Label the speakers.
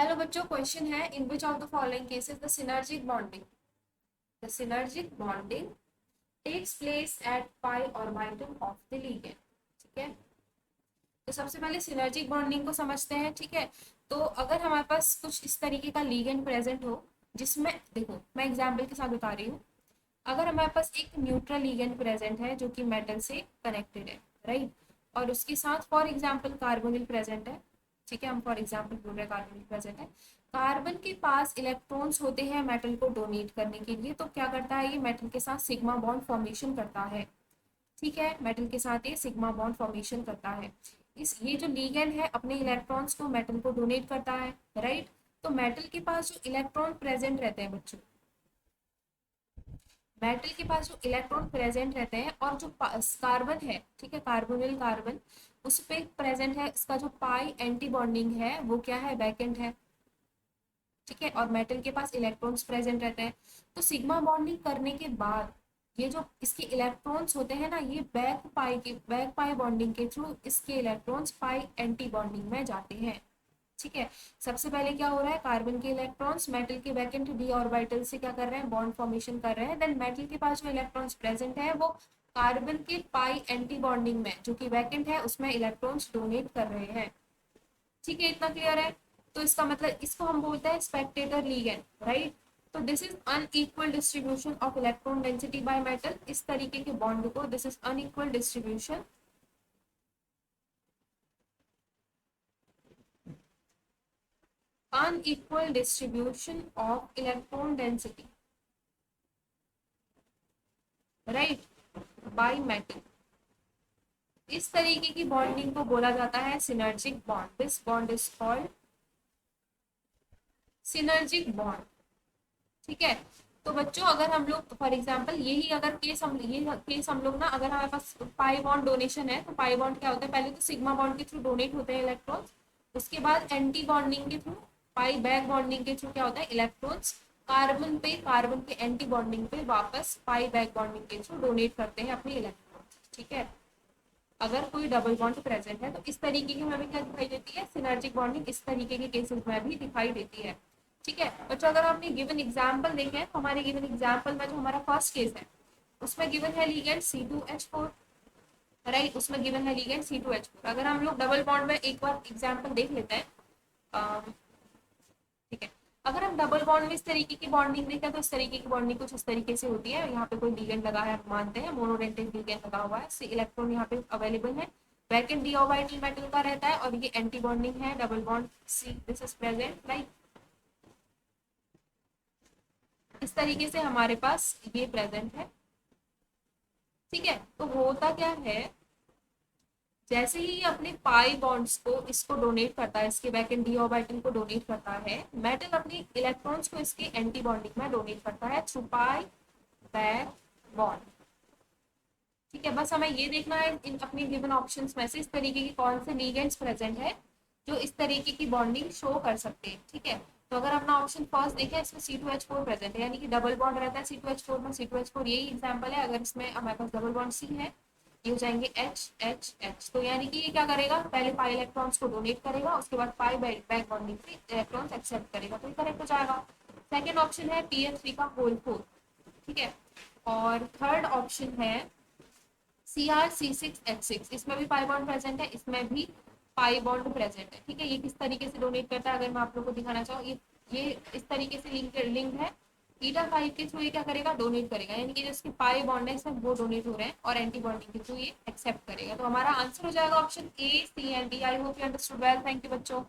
Speaker 1: Hello बच्चों, question है in which of the following cases the synergic bonding takes place at pi orbital of the ligand. ठीक है, तो सबसे पहले सिनर्जिक बॉन्डिंग को समझते हैं। ठीक है, तो अगर हमारे पास कुछ इस तरीके का लिगेंड प्रेजेंट हो, जिसमें देखो मैं एग्जांपल के साथ बता रही हूँ। अगर हमारे पास एक न्यूट्रल लिगेंड प्रेजेंट है जो कि मेटल से कनेक्टेड है, राइट, और उसके साथ फॉर एग्जांपल कार्बोनिल प्रेजेंट है। ठीक है, हम फॉर एग्जांपल बोल रहे हैं कार्बोनिल प्रेजेंट है। कार्बन के पास इलेक्ट्रॉन्स होते हैं मेटल को डोनेट करने के लिए, तो क्या करता है, ये मेटल के साथ सिग्मा बॉन्ड फॉर्मेशन करता है। ठीक है, मेटल के साथ ये सिग्मा बॉन्ड फॉर्मेशन करता है। इस ये जो लिगेंड है अपने इलेक्ट्रॉन्स को मेटल को डोनेट करता है, राइट। तो मेटल के पास जो इलेक्ट्रॉन प्रेजेंट रहते हैं बच्चों, मेटल के पास जो इलेक्ट्रॉन प्रेजेंट रहते हैं और जो कार्बन है, ठीक है, कार्बोनिल कार्बन, उस पे प्रेजेंट है, इसका जो पाई एंटी बॉन्डिंग है वो क्या है, वैकेंट है। ठीक है, और मेटल के पास इलेक्ट्रॉन्स प्रेजेंट रहते हैं। तो सिग्मा बॉन्डिंग करने के बाद ये जो इसके इलेक्ट्रॉन्स होते हैं ना, ये बैक पाई बॉन्डिंग के थ्रू इसके इलेक्ट्रॉन्स पाई एंटी बॉन्डिंग में जाते हैं। ठीक है, सबसे पहले क्या हो रहा है, कार्बन के इलेक्ट्रॉन्स मेटल के वैकेंट डी ऑर्बिटल से क्या कर रहे हैं, बॉन्ड फॉर्मेशन कर रहे हैं। देन मेटल के पास जो इलेक्ट्रॉन्स प्रेजेंट है वो कार्बन के पाई एंटी बॉन्डिंग में जो कि वैकेंट है उसमें इलेक्ट्रॉन्स डोनेट कर रहे हैं। ठीक है, इतना क्लियर है। तो इसका मतलब इसको हम बोलते हैं स्पेक्टेटर लिगेंड, राइट। तो this is unequal distribution of electron density by metal. इस तरीके के बॉन्ड को this is unequal distribution, unequal distribution of electron density, right, by metal. इस तरीके की बॉन्डिंग को बोला जाता है synergic bond. This bond is called synergic bond. ठीक है, तो बच्चों अगर हम लोग फॉर एग्जांपल यही अगर केस हम लोग ना, अगर हमारे पास पाई बॉन्ड डोनेशन है, तो पाई बॉन्ड क्या होता है, पहले तो सिग्मा बॉन्ड के थ्रू डोनेट होते हैं इलेक्ट्रॉन्स, उसके बाद एंटी बॉन्डिंग के थ्रू, पाई बैक बॉन्डिंग के थ्रू क्या होता है, इलेक्ट्रॉन्स कार्बन पे, कार्बन के एंटी बॉन्डिंग पे वापस पाई बैक बॉन्डिंग के थ्रू डोनेट करते हैं अपने इलेक्ट्रॉन्स। ठीक है, अगर कोई डबल बॉन्ड प्रेजेंट है तो इस तरीके की हमें क्या दिखाई देती है, सिनर्जिक बॉन्डिंग इस तरीके के केसेस में भी दिखाई देती है। ठीक है बच्चों, अगर आपने गिवन एग्जाम्पल देखे तो हमारे गिवन एग्जाम्पल में जो हमारा फर्स्ट केस है उसमें गिवन है लिगेंड C2H4, राइट, उसमें गिवन है लिगेंड C2H4। अगर हम लोग डबल बॉन्ड में एक बार एग्जाम्पल देख लेते हैं, ठीक है, अगर हम डबल बॉन्ड में इस तरीके की बॉन्डिंग देखें तो इस तरीके की बॉन्डिंग कुछ इस तरीके से होती है। यहाँ पे कोई लिगेंड लगा है, हम मानते हैं मोनोडेंटिक लिगेंड लगा हुआ है, सी इलेक्ट्रॉन यहाँ पे अवेलेबल है, वैकेंट डी ऑर्बिटल मेटल का रहता है और ये एंटी बॉन्डिंग है, double bond see this is present, right. इस तरीके से हमारे पास ये प्रेजेंट है। ठीक है, तो होता क्या है, जैसे ही ये अपने पाई बॉन्ड्स को इसको डोनेट करता है, इसके बैक एंड डी ऑर्बिटल को डोनेट करता है, मेटल अपनी इलेक्ट्रॉन्स को इसके एंटी बॉन्डिंग में डोनेट करता है थ्रू पाई बैक बॉन्ड। ठीक है, बस हमें ये देखना है इन अपनी गिवन ऑप्शंस में से इस तरीके के कौन से लिगेंड्स प्रेजेंट है जो इस तरीके की बॉन्डिंग शो कर सकते हैं। ठीक है, तो अगर अपना ऑप्शन फर्स्ट देखें, इसमें C2H4 प्रेजेंट है, यानी कि डबल बॉन्ड रहता है C2H4 में, C2H4 यही एग्जाम्पल है। अगर इसमें हमारे पास डबल बॉन्ड C है, ये हो जाएंगे H, तो यानी कि ये क्या करेगा, पहले पाई इलेक्ट्रॉन्स को डोनेट करेगा, उसके बाद पाई बैक बॉन्डिंग से इलेक्ट्रॉन्स एक्सेप्ट करेगा, तो ये करेक्ट हो जाएगा। सेकेंड ऑप्शन है PF3 का होल 4। ठीक है, और थर्ड ऑप्शन है CrC6H6, इसमें भी पाई बॉन्ड प्रेजेंट है, इसमें भी पाई बॉन्ड प्रेजेंट है। ठीक है, ये किस तरीके से डोनेट करता है अगर मैं आप लोग को दिखाना चाहूँ, ये इस तरीके से लिंक है, ईटा 5 के थ्रू ये क्या करेगा, डोनेट करेगा, यानी कि जो इसके पाई बॉन्ड है इसमें वो डोनेट हो रहे हैं और एंटी बॉन्डिंग के थ्रू ये एक्सेप्ट करेगा। तो हमारा आंसर हो जाएगा option A, C and D। I hope you understood well, thank you बच्चों।